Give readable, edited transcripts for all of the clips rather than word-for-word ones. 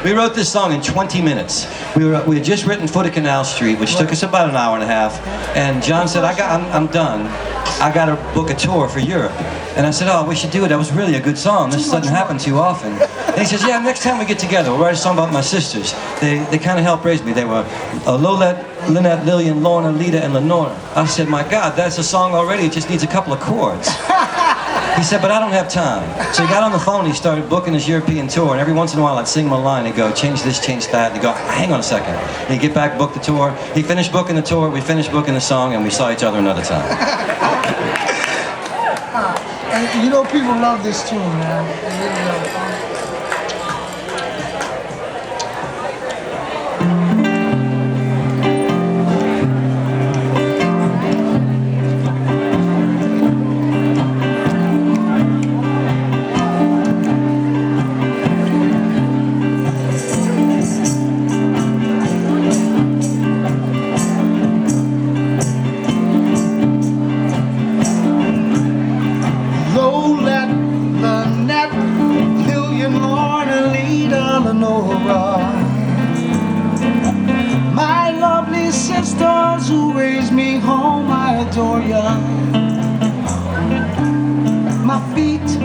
We wrote this song in 20 minutes. We had just written Foot of Canal Street, which took us about an hour and a half. And John said, I'm done. I got to book a tour for Europe. And I said, oh, we should do it. That was really a good song. This doesn't happen too often. And he says, yeah, next time we get together, we'll write a song about my sisters. They kind of helped raise me. They were Lolette, Lynette, Lillian, Lorna, Lita, and Lenora. I said, my God, that's a song already. It just needs a couple of chords. He said, but I don't have time. So he got on the phone, he started booking his European tour, and every once in a while I'd sing him a line, he'd go, change this, change that, and he'd go, hang on a second. And he'd get back, book the tour. He finished booking the tour, we finished booking the song, and we saw each other another time. And you know, people love this tune, man. They really love it. My lovely sisters who raised me home, I adore ya. My feet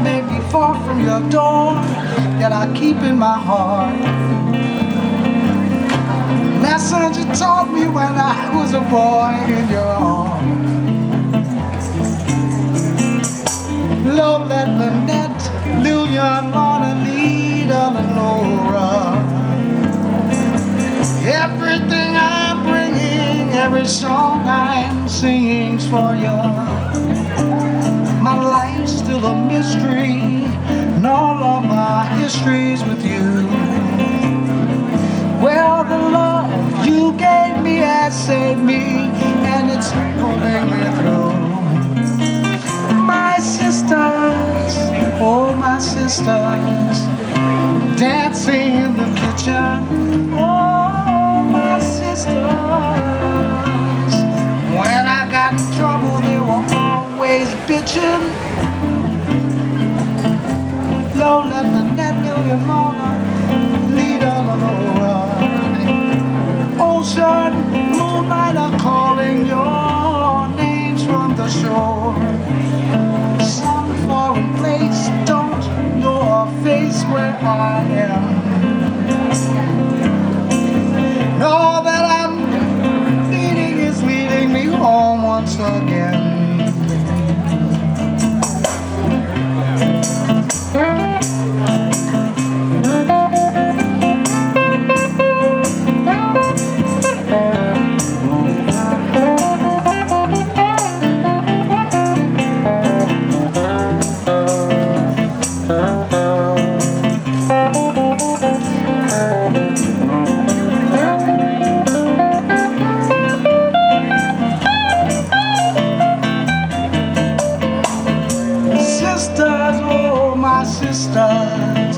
may be far from your door, yet I keep in my heart lessons you taught me when I was a boy in your arms. Lolette, Lynette, Lillian, Lorna, Lita, Lenora. Everything I'm bringing, every song I'm singing's for you. My life's still a mystery, and all of my history's with you. Well, the love you gave me has saved me, and it's pulling me through. My sisters, oh my sisters, dancing in the kitchen. Oh my sisters, when I got in trouble they were always bitching. Lolette, Lynette, Lillian, Lorna, Lita, Lenora. Ocean, moonlight are calling your names from the shore. Some foreign place, don't know a face where I am. All that I'm needing is leading me home once again. Sisters,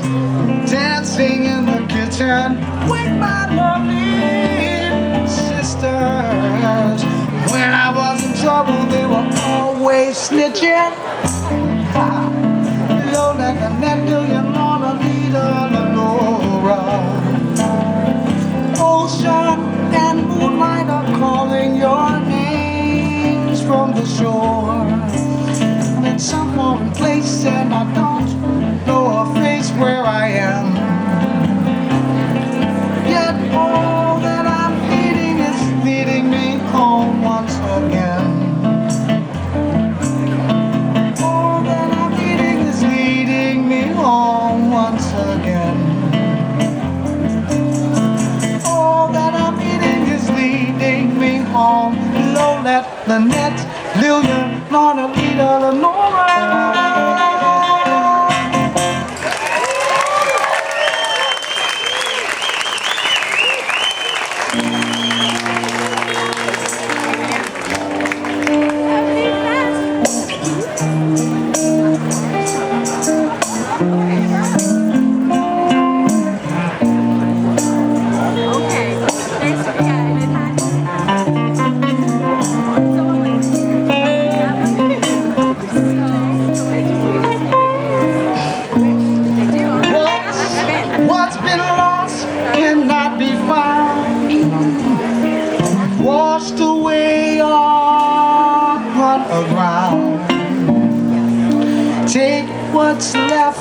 dancing in the kitchen with my lovely sisters. When I was in trouble, they were always snitching. Lolette, Lynette, Lillian, Lorna, Lita, Lenora. Ocean and moonlight are calling your names from the shore. I'm in some foreign place and I don't know a face where I am. Yet all that I'm needing is leading me home once again. All that I'm needing is leading me home once again. All that I'm needing is leading me home. Lolette, Lynette, Lillian, Lorna, Lita, Lenora. what's left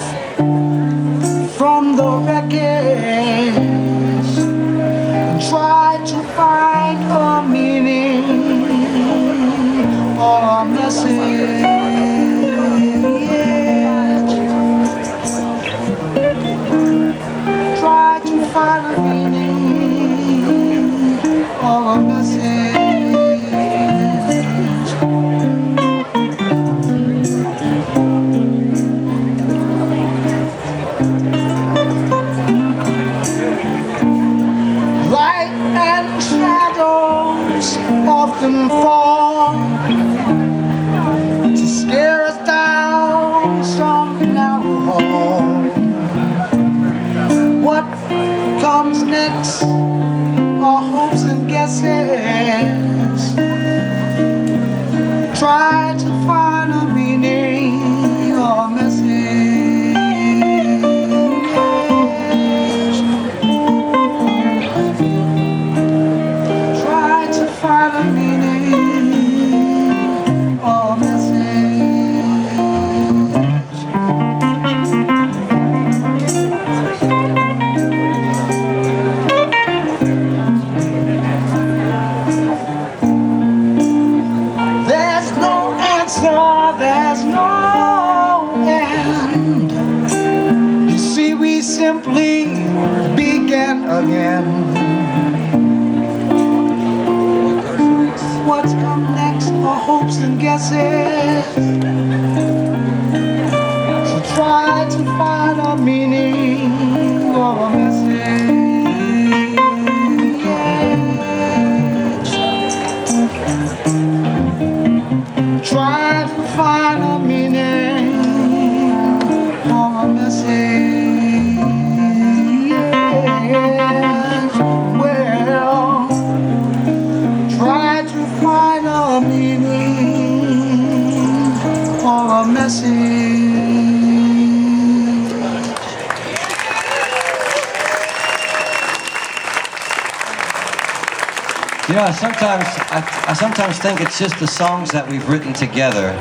from the wreckage and try to find a meaning or a message. Try to find a meaning or a message. Often fall to scare us down some narrow hall. What comes next are hopes and guesses. Try to find a meaning or a message. Find a meaning or a message. There's no answer, there's no end. You see, we simply begin again. What's come next are hopes and guesses. So try to find a meaning or a message. Try to find a meaning or a message. Well, try to find a meaning or a message. You know, I sometimes think it's just the songs that we've written together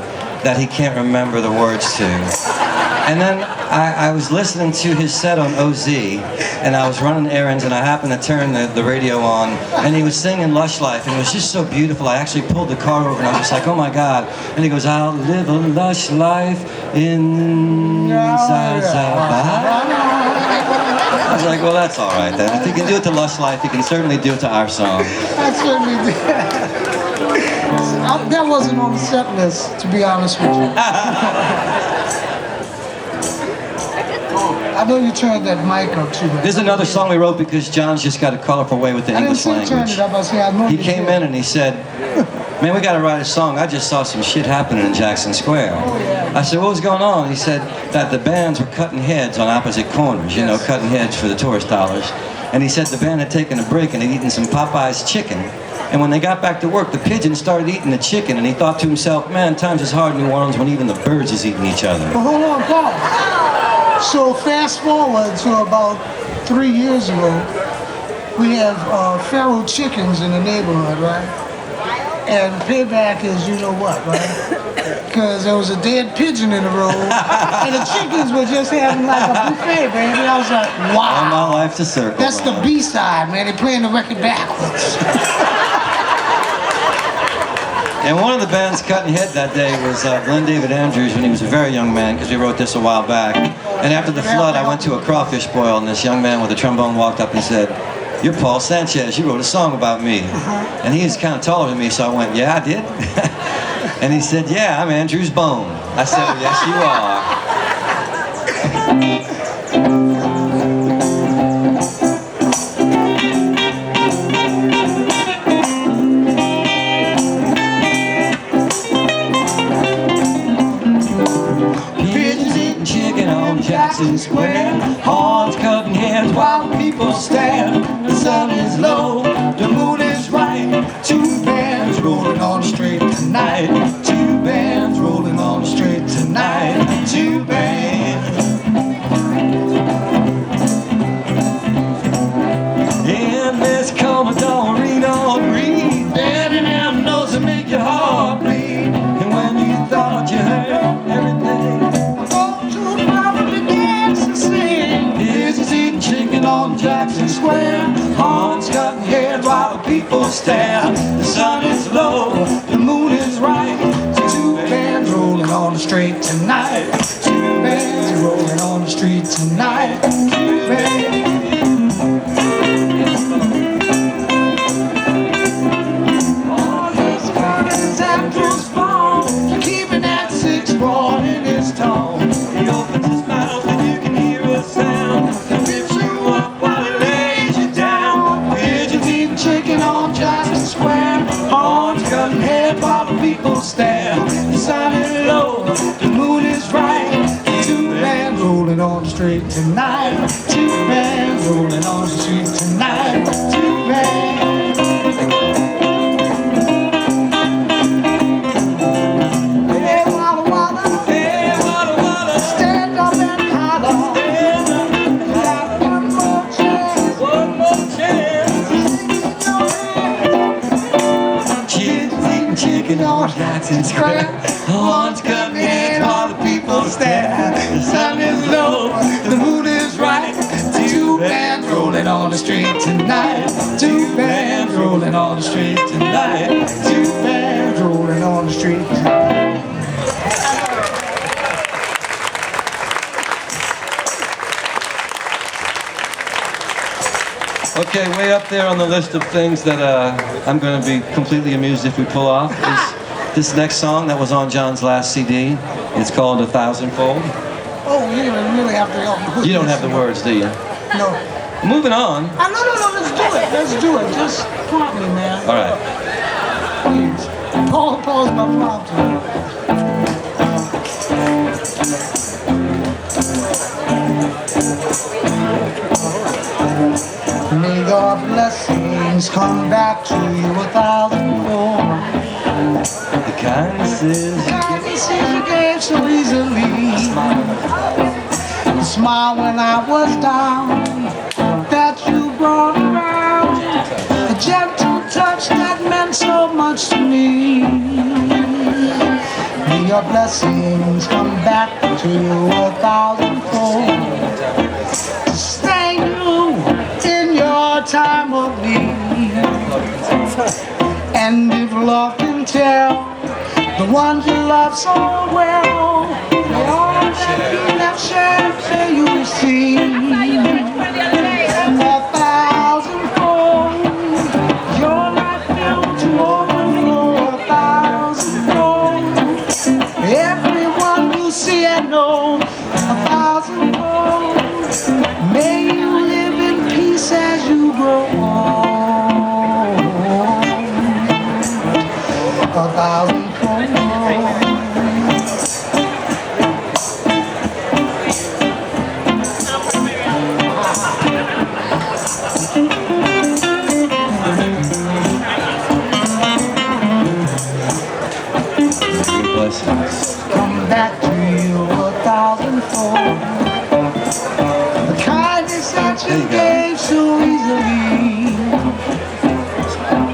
that he can't remember the words to. And then I was listening to his set on OZ, and I was running errands, and I happened to turn the radio on, and he was singing Lush Life, and it was just so beautiful. I actually pulled the car over, and I was just like, oh my God. And he goes, I'll live a lush life inside. I was like, well, that's all right then. If he can do it to Lush Life, he can certainly do it to our song. I certainly did. That wasn't on the set list, to be honest with you. I know you turned that mic up too. There's another song we wrote because John's just got a colorful way with the English language. Turn it up. I say, I know he came in and he said, man, we got to write a song. I just saw some shit happening in Jackson Square. Oh, yeah. I said, what was going on? He said that the bands were cutting heads on opposite corners, you know, cutting heads for the tourist dollars. And he said the band had taken a break and had eaten some Popeye's chicken. And when they got back to work, the pigeons started eating the chicken, and he thought to himself, man, times is hard in New Orleans when even the birds is eating each other. Well, hold on, Paul. So fast forward to about 3 years ago, we have feral chickens in the neighborhood, right? And payback is you know what, right? Because there was a dead pigeon in the road, and the chickens were just having like a buffet, baby. I was like, wow. All my life's a circle. That's the B-side, man. They're playing the record backwards. And one of the bands cutting head that day was Glenn David Andrews when he was a very young man, because we wrote this a while back. And after the flood, I went to a crawfish boil, and this young man with a trombone walked up and said, you're Paul Sanchez, you wrote a song about me. And he was kind of taller than me, so I went, yeah, I did. And he said, yeah, I'm Andrew's Bone. I said, well, yes, you are. Jackson Square, horns cutting heads while people stand. The sun is low, the moon is right. Two bands rolling on the street tonight. Two bands rolling on the street tonight. Two bands. In this Commodore, read on read. Band in them notes that make your heart bleed. And when you thought you heard everything, on Jackson Square. Horns cutting heads while the people stare. The sun is low, the moon is right. Two bands rolling on the street tonight. Two bands rolling on the street tonight. Two bands. All this morning's after's phone, keeping that 6-4 in his tone. He opens his mouth and you can hear a sound that lifts you up while he lays you down. Pigeons eating chicken on Jackson Square. Horns cutting head while the people stare. The sun is low, the moon is bright. Two bands rolling on the street tonight. Two bands rolling on the street tonight. Two bands. Hey, Walla Walla. Hey, Walla Walla. Stand up and holler. Stand up. You got one more chance. One more chance. Kids eating chicken on Jackson Square. Horns cutting heads while the people stare. The sun is low, the moon is right. Two bands rolling on the street tonight. Two bands rolling on the street tonight. Two bands rolling on the street tonight. Okay, way up there on the list of things that I'm going to be completely amused if we pull off is this next song that was on John's last CD. It's called A Thousandfold. Oh, you really have to help me. You don't have the words, do you? No. Moving on. No, let's do it. Let's do it. Just prompt me, man. All right. Please. Pause my prompting. May God's blessings come back to you 1,000-fold. The kindnesses You gave so easily. You smile when I was down, that you brought around. A gentle touch that meant so much to me. May your blessings come back to you 1,000-fold. Sustain you in your time of need. And if love can tell the ones you love so well, may all that you have shared, may you receive 1,000-fold. Your life filled to overflow 1,000-fold. Everyone you see and know 1,000-fold. May you live in peace as you grow old. 1,000-fold. blessings. Come back to you 1,000-fold. The kindness that you gave so easily.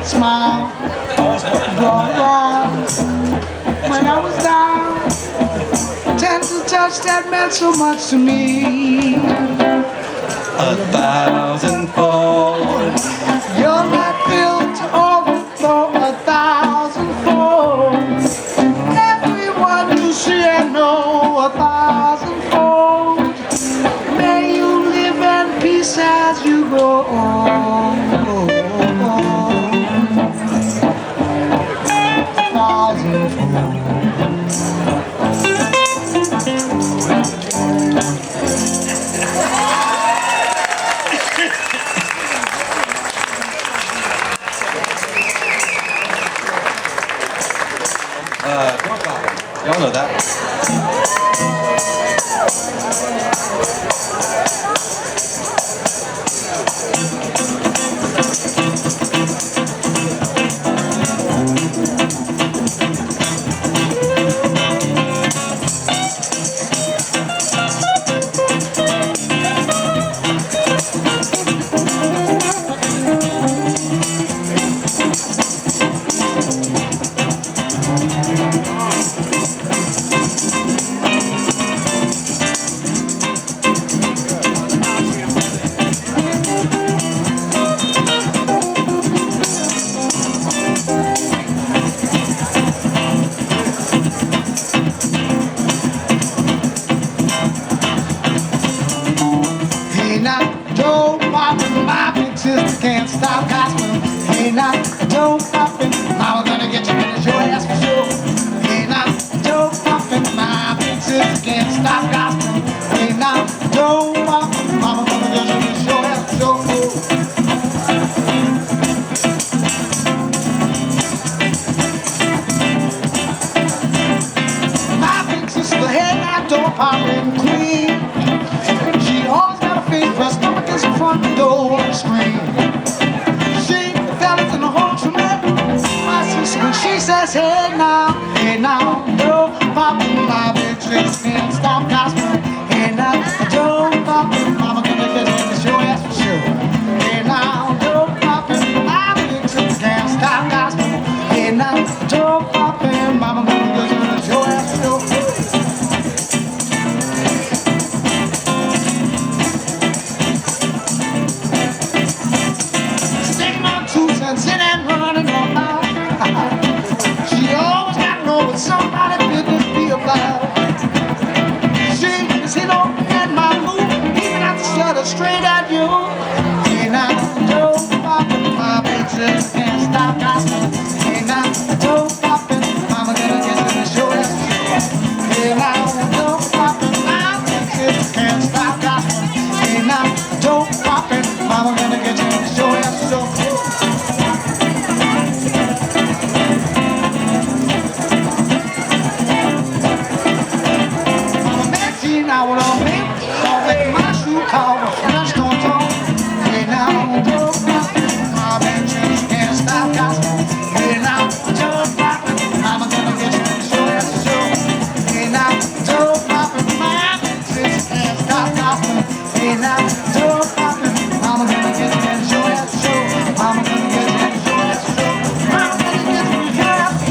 Smile, brought around when I was down. Gentle touch that meant so much to me. 1,000-fold. Your life built to overflow 1,000-fold. Everyone you see and know 1,000-fold. May you live in peace as you grow old. 1,000-fold. popping, my big sister can't stop gospel. Hey now, dope popping, mama gonna get you, finish your ass for sure. Hey now, dope popping, my big sister can't stop gospel. Hey now, dope popping, mama gonna get you, finish your ass for sure. The head out door popping queen. She always got a face pressed up against the front door screen. She fell in the hole from that. My sister, when she says, hey now, door popping, my big sis can't stop gospel. Hey now, door popping, mama gonna get you, finish your ass for sure. Hey now, door popping, my big sis can't stop gospel. Hey now, door popping, mama gonna get you, finish your ass for sure. Sitting and running all night. She always got to know what somebody business be about. She is hit on and my move, even at the shutter straight at you. Ain't I dope poppin', my bitches can't stop gospel. Ain't I dope poppin', mama gonna get you to show that shit. Ain't I dope poppin', my bitches can't stop gospel. Ain't I dope poppin', mama gonna get you to show that shit. Now what I'm in, I'll make my shoe call, my friends don't talk. Hey now, dope poppin', my bitches can't stop gospel. Hey now, dope poppin', I'm gonna get you to show that show. Hey now, dope poppin', my bitches can't stop gospel. Hey now, dope poppin', I'm gonna get you to show that show. I'm gonna get you to show that show. I'm gonna get you to show that show.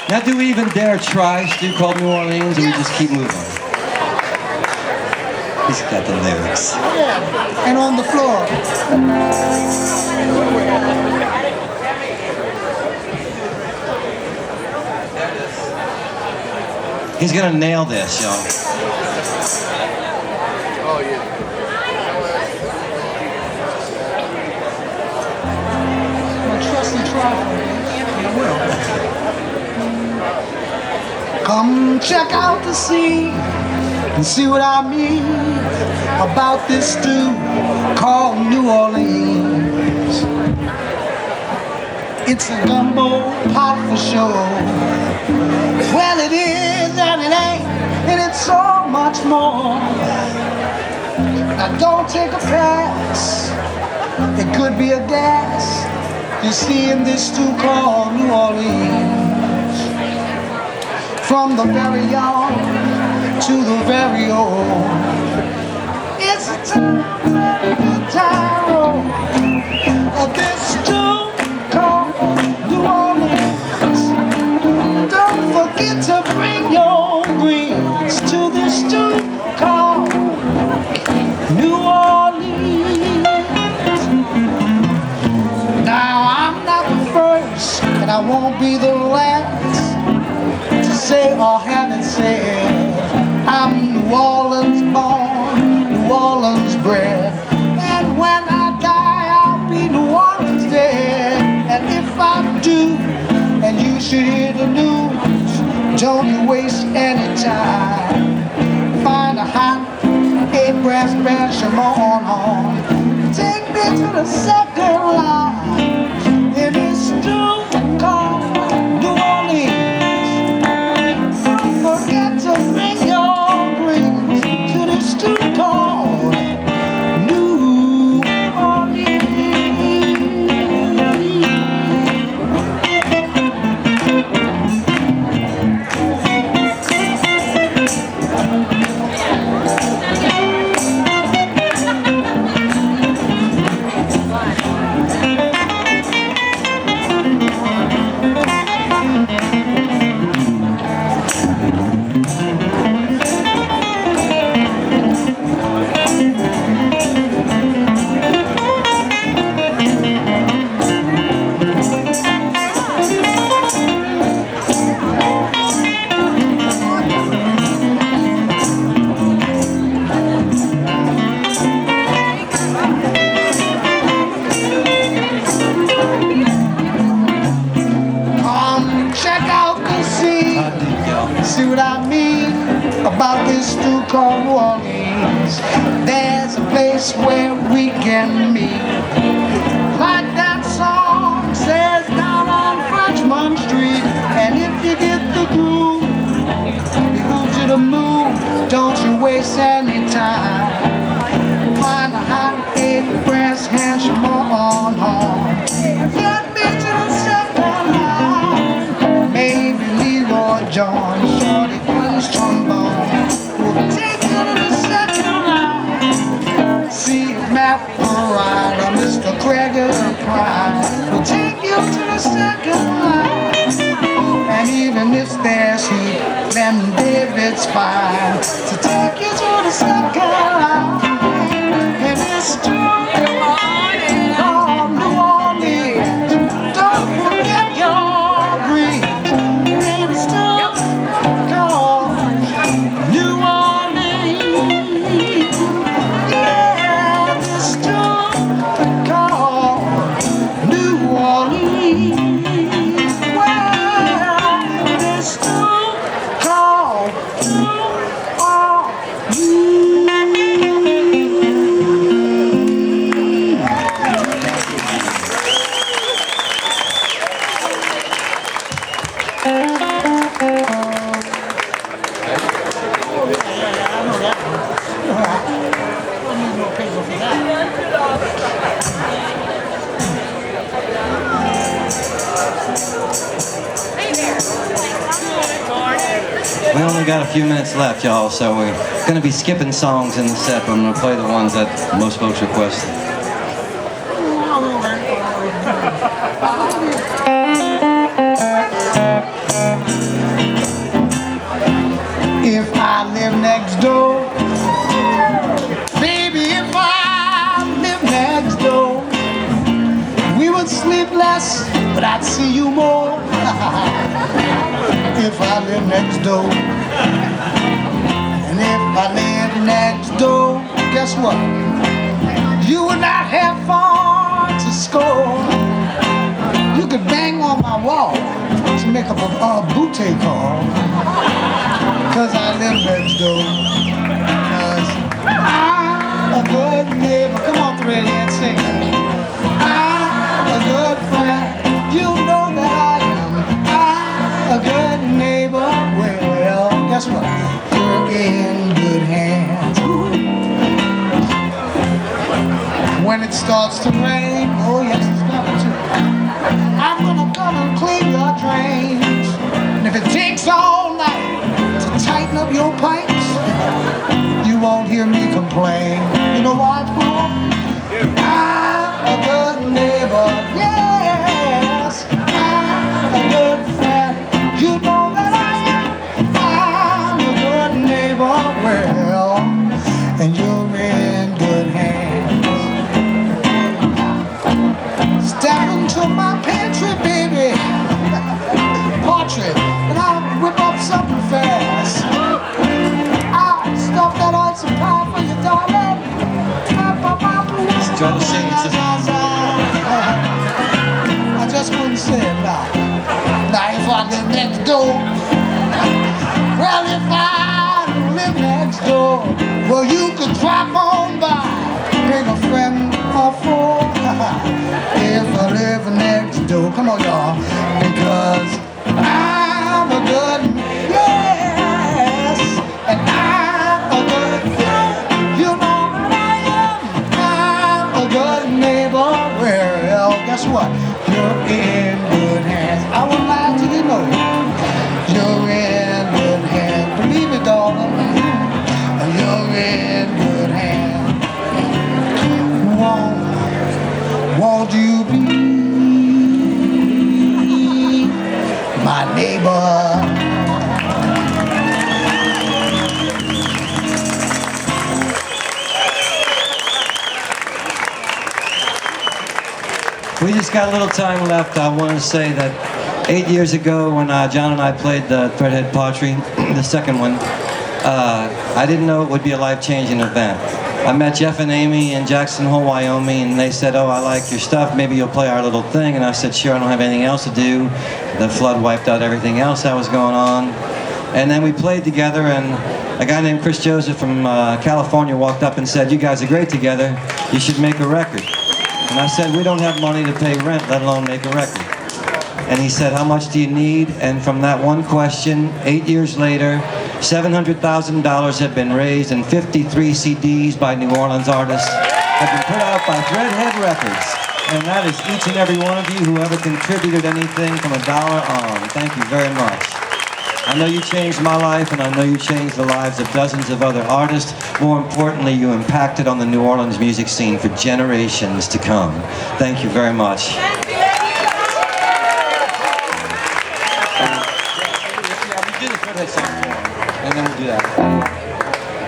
Now, do we even dare try Stu Called New Orleans, or we just keep moving? He's got the lyrics. Yeah, and on the floor. He's gonna nail this, y'all. Oh, yeah. My trusty trifle. I will. Come check out the scene and see what I mean about this stew called New Orleans. It's a gumbo pot for sure. Well, it is and it ain't, and it's so much more. Now don't take a pass, it could be a gas. You see in this stew called New Orleans. From the very young to the very old, it's a time of this stew called New Orleans. Don't forget to bring your greens to this stew called New Orleans. Now I'm not the first, and I won't be the last. Say or have it said, I'm New Orleans born, New Orleans bred. And when I die, I'll be New Orleans dead. And if I do, and you should hear the news, don't you waste any time. Find a hot 8-brass band, come on. Take me to the second line. It is still called New Orleans. Forget to bring your greens to the stew called New Orleans. See what I mean about this stew called New Orleans? There's a place where we can meet, like that song says, down on Frenchman Street. And if you get the groove, you move to the move. Don't you waste any time. Find a hot egg, brass hand, on home. Get me to the second line. Maybe Leroy John, Shorty Quinn's trombone will take you to the second line. See Matt Ryan or Mr. Craigie Pride will take you to the second line. And even if there's heat, then David's fine to take you to the second line. And it's true, oh, New Orleans, don't forget your greens. And it's true, oh, New Orleans, yeah, it's true, oh, New Orleans. Well, it's true, oh, We only got a few minutes left, y'all, so we're going to be skipping songs in the set, but I'm going to play the ones that most folks requested. If I live next door, baby, if I live next door, we would sleep less, but I'd see you more. If I live next door, and if I live next door, guess what? You would not have far to score. You could bang on my wall to make up a Boutte call. Cause I live next door. Cause I'm a good neighbor. Come on, Threadhead, sing it. I'm a good friend. You know that I am. I'm a good neighbor. Well, guess what? You're in good hands. When it starts to rain, oh yes, it's going to. I'm gonna come and clean your drains. And if it takes all night to tighten up your pipes, you won't hear me complain. You know why, fool? I'm a good neighbor, yes. I'm a good friend. You know that I am. I'm a good neighbor, well, and you're in good hands. Step into my pantry, baby. Patry, and I'll whip up something fast. I'll stuff that ice and pie for you, darling. Just try to sing it. I just couldn't say it now. Now if I live next door, well if I live next door, well you could drop on by, bring a friend or four. If I live next door, come on y'all, because I'm a good, yes, and I'm a good friend. You know that I am. I'm a good neighbor. Well, guess what? You're in good hands. I won't lie to you, no. You're in good hands. Believe it, darling. You're in good hands. Won't you be my neighbor? We just got a little time left. I want to say that 8 years ago when John and I played the Threadhead Patry, the second one, I didn't know it would be a life-changing event. I met Jeff and Amy in Jackson Hole, Wyoming, and they said, "Oh, I like your stuff. Maybe you'll play our little thing." And I said, "Sure, I don't have anything else to do." The flood wiped out everything else that was going on. And then we played together, and a guy named Chris Joseph from California walked up and said, "You guys are great together. You should make a record." And I said, "We don't have money to pay rent, let alone make a record." And he said, "How much do you need?" And from that one question, 8 years later, $700,000 have been raised, and 53 CDs by New Orleans artists have been put out by Threadhead Records. And that is each and every one of you who ever contributed anything from $1 on. Thank you very much. I know you changed my life, and I know you changed the lives of dozens of other artists. More importantly, you impacted on the New Orleans music scene for generations to come. Thank you very much. And then we'll do that.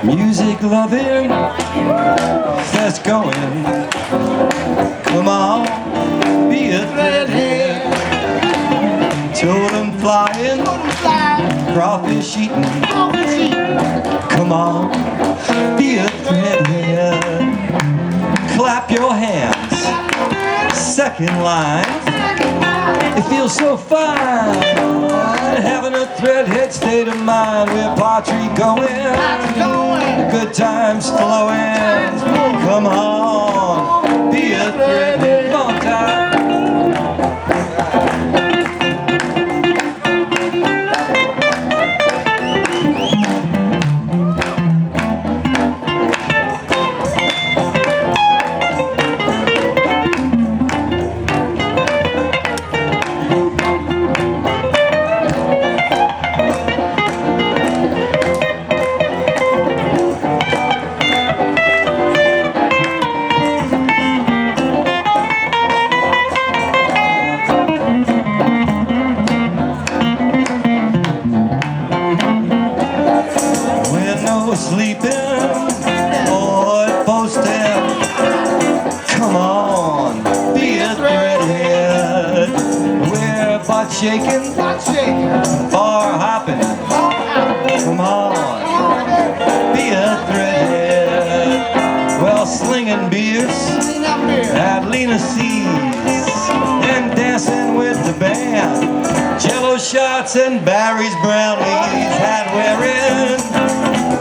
Music loving, fast going. Come on, be a threadhead. Totem flying, crawfish eating. Come on, be a threadhead. Clap your hands. Second line. It feels so fine, having a threadhead state of mind. We're Patry going, good times flowing. Come on, be a threadhead. Come on, Todd. Sleeping or posting. Come on, be a threadhead. We're butt shaking or hopping. Come on, be a threadhead. Well, slinging beers at Lena C's and dancing with the band. Jello shots and Barry's brownies, hat wearing,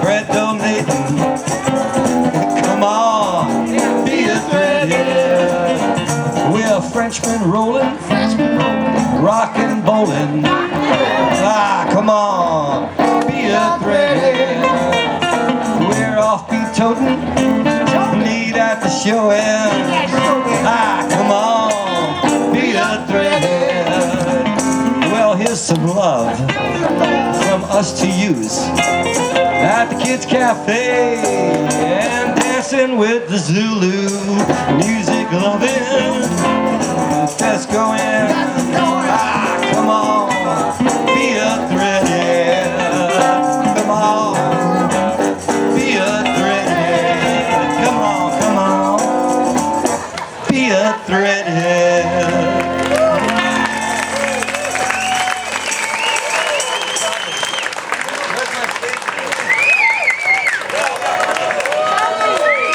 bread donating. Come on, be a threadhead. We're Frenchmen rolling, rockin' bowling. Ah, come on, be a threadhead. We're offbeat toting, need at the show end. Ah, come on, be a threadhead. Well, here's some love from us to use at the Kids Cafe and dancing with the Zulu. Music loving, that's going. Ah, come on, be a threadhead. Come on, be a threadhead. Come on, be a threadhead.